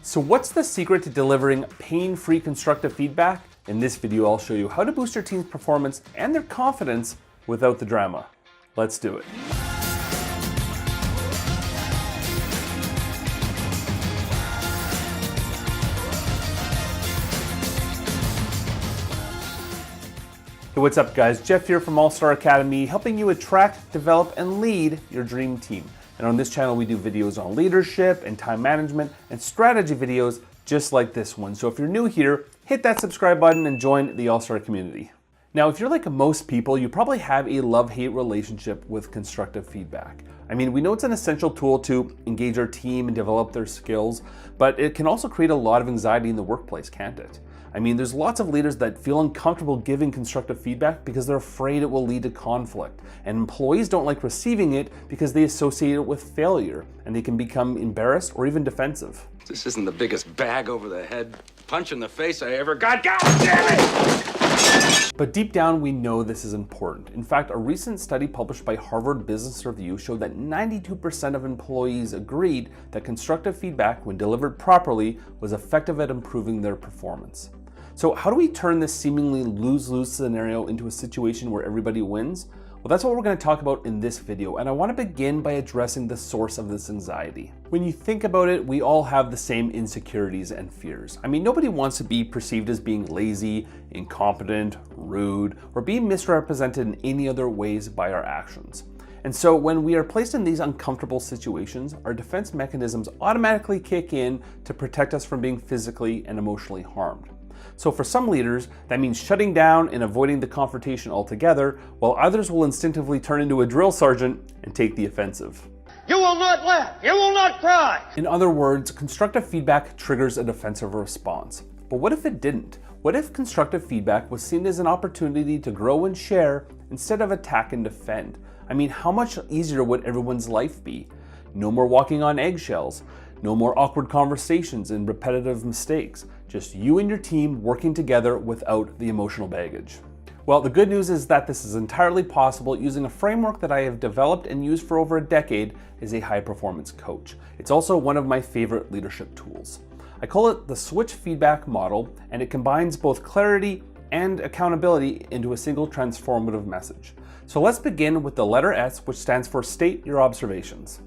So what's the secret to delivering pain-free constructive feedback? In this video, I'll show you how to boost your team's performance and their confidence without the drama. Let's do it. Hey, what's up guys? Jeff here from All-Star Academy, helping you attract, develop, and lead your dream team. And on this channel, we do videos on leadership and time management and strategy videos just like this one. So if you're new here, hit that subscribe button and join the All-Star community. Now, if you're like most people, you probably have a love-hate relationship with constructive feedback. I mean, we know it's an essential tool to engage our team and develop their skills, but it can also create a lot of anxiety in the workplace, can't it? I mean, there's lots of leaders that feel uncomfortable giving constructive feedback because they're afraid it will lead to conflict. And employees don't like receiving it because they associate it with failure and they can become embarrassed or even defensive. This isn't the biggest bag over the head punch in the face I ever got. God damn it! But deep down, we know this is important. In fact, a recent study published by Harvard Business Review showed that 92% of employees agreed that constructive feedback, when delivered properly, was effective at improving their performance. So how do we turn this seemingly lose-lose scenario into a situation where everybody wins? Well, that's what we're going to talk about in this video, and I want to begin by addressing the source of this anxiety. When you think about it, we all have the same insecurities and fears. I mean, nobody wants to be perceived as being lazy, incompetent, rude, or being misrepresented in any other ways by our actions. And so when we are placed in these uncomfortable situations, our defense mechanisms automatically kick in to protect us from being physically and emotionally harmed. So for some leaders, that means shutting down and avoiding the confrontation altogether, while others will instinctively turn into a drill sergeant and take the offensive. You will not laugh. You will not cry. In other words, constructive feedback triggers a defensive response. But what if it didn't? What if constructive feedback was seen as an opportunity to grow and share instead of attack and defend? I mean, how much easier would everyone's life be? No more walking on eggshells. No more awkward conversations and repetitive mistakes. Just you and your team working together without the emotional baggage. Well, the good news is that this is entirely possible using a framework that I have developed and used for over a decade as a high-performance coach. It's also one of my favorite leadership tools. I call it the switch feedback model, and it combines both clarity and accountability into a single transformative message. So let's begin with the letter S, which stands for state your observations.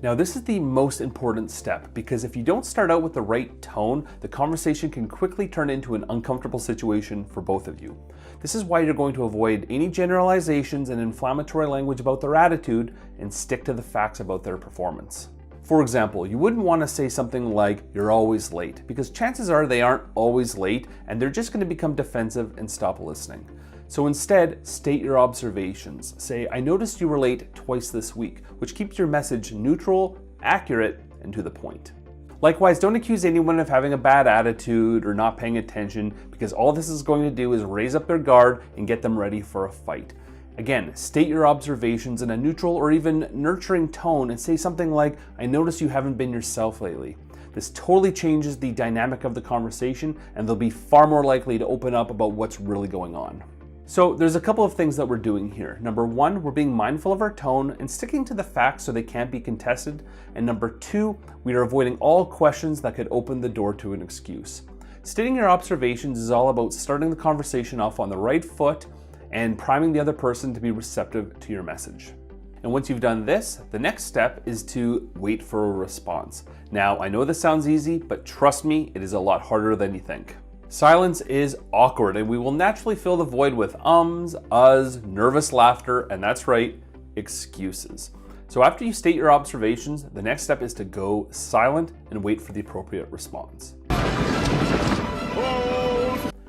Now, this is the most important step because if you don't start out with the right tone, the conversation can quickly turn into an uncomfortable situation for both of you. This is why you're going to avoid any generalizations and inflammatory language about their attitude and stick to the facts about their performance. For example, you wouldn't want to say something like, "You're always late," because chances are they aren't always late and they're just going to become defensive and stop listening. So instead, state your observations. Say, "I noticed you were late twice this week," which keeps your message neutral, accurate, and to the point. Likewise, don't accuse anyone of having a bad attitude or not paying attention, because all this is going to do is raise up their guard and get them ready for a fight. Again, state your observations in a neutral or even nurturing tone and say something like, "I notice you haven't been yourself lately." This totally changes the dynamic of the conversation, and they'll be far more likely to open up about what's really going on. So there's a couple of things that we're doing here. Number one, we're being mindful of our tone and sticking to the facts so they can't be contested. And number two, we are avoiding all questions that could open the door to an excuse. Stating your observations is all about starting the conversation off on the right foot and priming the other person to be receptive to your message. And once you've done this, the next step is to wait for a response. Now, I know this sounds easy, but trust me, it is a lot harder than you think. Silence is awkward, and we will naturally fill the void with ums, uhs, nervous laughter, and that's right, excuses. So after you state your observations, the next step is to go silent and wait for the appropriate response.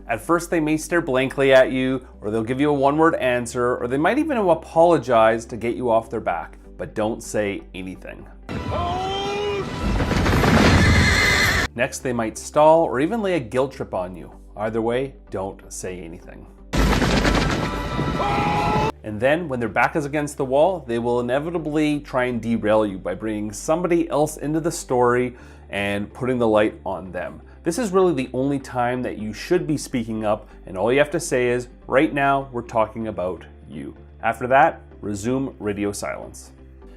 At first, they may stare blankly at you, or they'll give you a one-word answer, or they might even apologize to get you off their back, but don't say anything. Next, they might stall or even lay a guilt trip on you. Either way, don't say anything. And then, when their back is against the wall, they will inevitably try and derail you by bringing somebody else into the story and putting the light on them. This is really the only time that you should be speaking up, and all you have to say is, "Right now, we're talking about you." After that, resume radio silence.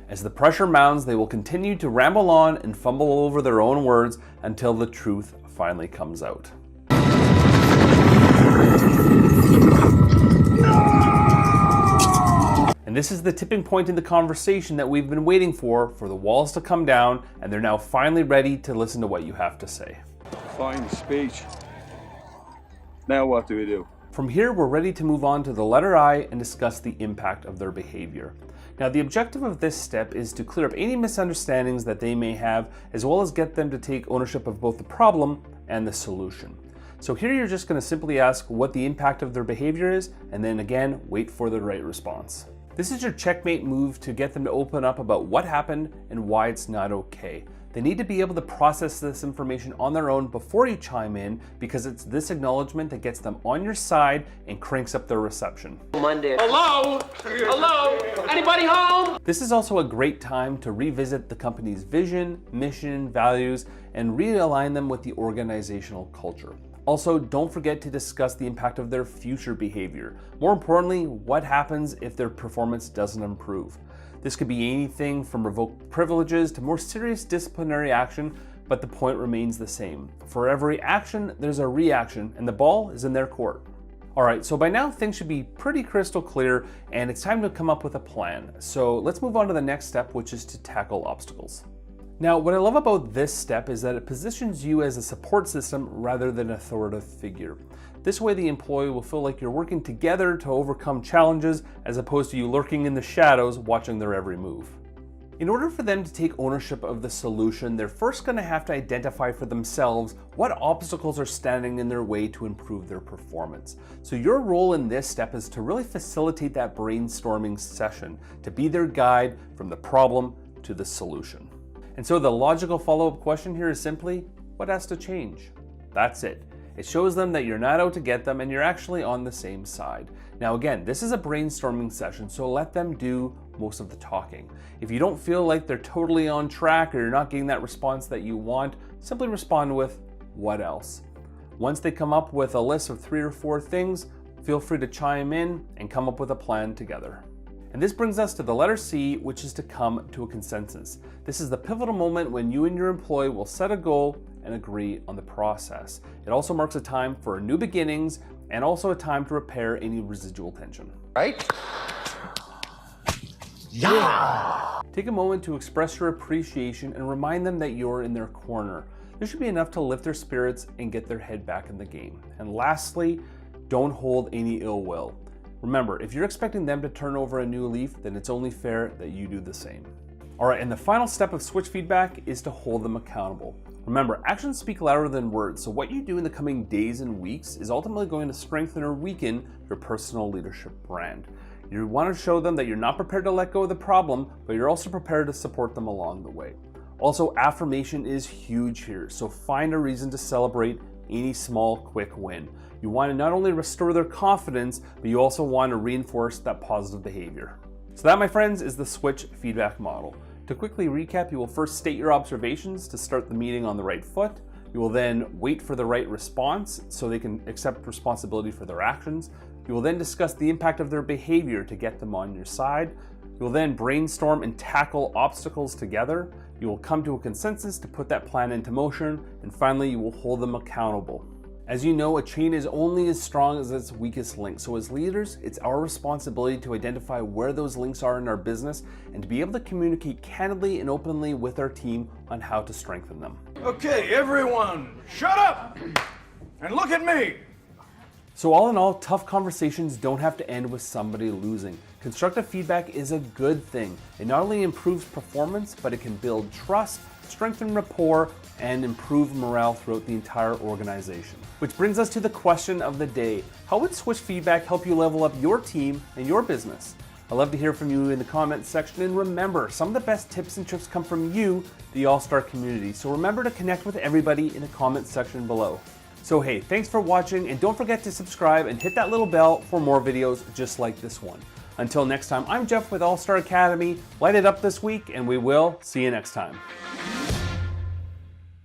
As the pressure mounts, they will continue to ramble on and fumble over their own words until the truth finally comes out. And this is the tipping point in the conversation that we've been waiting for the walls to come down, and they're now finally ready to listen to what you have to say. Fine speech. Now what do we do? From here, we're ready to move on to the letter I and discuss the impact of their behavior. Now, the objective of this step is to clear up any misunderstandings that they may have, as well as get them to take ownership of both the problem and the solution. So here you're just going to simply ask what the impact of their behavior is, and then again, wait for the right response. This is your checkmate move to get them to open up about what happened and why it's not okay. They need to be able to process this information on their own before you chime in, because it's this acknowledgement that gets them on your side and cranks up their reception. Monday. Hello? Hello? Anybody home? This is also a great time to revisit the company's vision, mission, values, and realign them with the organizational culture. Also, don't forget to discuss the impact of their future behavior. More importantly, what happens if their performance doesn't improve. This could be anything from revoked privileges to more serious disciplinary action, but the point remains the same. For every action, there's a reaction, and the ball is in their court. Alright, so by now things should be pretty crystal clear, and it's time to come up with a plan. So let's move on to the next step, which is to tackle obstacles. Now, what I love about this step is that it positions you as a support system rather than an authoritative figure. This way the employee will feel like you're working together to overcome challenges, as opposed to you lurking in the shadows watching their every move. In order for them to take ownership of the solution, they're first going to have to identify for themselves what obstacles are standing in their way to improve their performance. So your role in this step is to really facilitate that brainstorming session, to be their guide from the problem to the solution. And so the logical follow-up question here is simply, what has to change? That's it. It shows them that you're not out to get them and you're actually on the same side. Now again, this is a brainstorming session, so let them do most of the talking. If you don't feel like they're totally on track or you're not getting that response that you want, simply respond with, what else? Once they come up with a list of 3 or 4 things, feel free to chime in and come up with a plan together. And this brings us to the letter C, which is to come to a consensus. This is the pivotal moment when you and your employee will set a goal and agree on the process. It also marks a time for new beginnings and also a time to repair any residual tension. Right? Yeah! Take a moment to express your appreciation and remind them that you're in their corner. This should be enough to lift their spirits and get their head back in the game. And lastly, don't hold any ill will. Remember, if you're expecting them to turn over a new leaf, then it's only fair that you do the same. Alright, and the final step of switch feedback is to hold them accountable. Remember, actions speak louder than words, so what you do in the coming days and weeks is ultimately going to strengthen or weaken your personal leadership brand. You want to show them that you're not prepared to let go of the problem, but you're also prepared to support them along the way. Also, affirmation is huge here, so find a reason to celebrate any small, quick win. You want to not only restore their confidence, but you also want to reinforce that positive behavior. So that, my friends, is the switch feedback model. To quickly recap, you will first state your observations to start the meeting on the right foot. You will then wait for the right response so they can accept responsibility for their actions. You will then discuss the impact of their behavior to get them on your side. You will then brainstorm and tackle obstacles together. You will come to a consensus to put that plan into motion. And finally, you will hold them accountable. As you know, a chain is only as strong as its weakest link. So as leaders, it's our responsibility to identify where those links are in our business and to be able to communicate candidly and openly with our team on how to strengthen them. Okay, everyone, shut up and look at me. So all in all, tough conversations don't have to end with somebody losing. Constructive feedback is a good thing. It not only improves performance, but it can build trust, strengthen rapport, and improve morale throughout the entire organization. Which brings us to the question of the day. How would switch feedback help you level up your team and your business? I'd love to hear from you in the comments section, and remember, some of the best tips and tricks come from you, the All-Star community. So remember to connect with everybody in the comments section below. So hey, thanks for watching, and don't forget to subscribe and hit that little bell for more videos just like this one. Until next time, I'm Jeff with All-Star Academy. Light it up this week, and we will see you next time.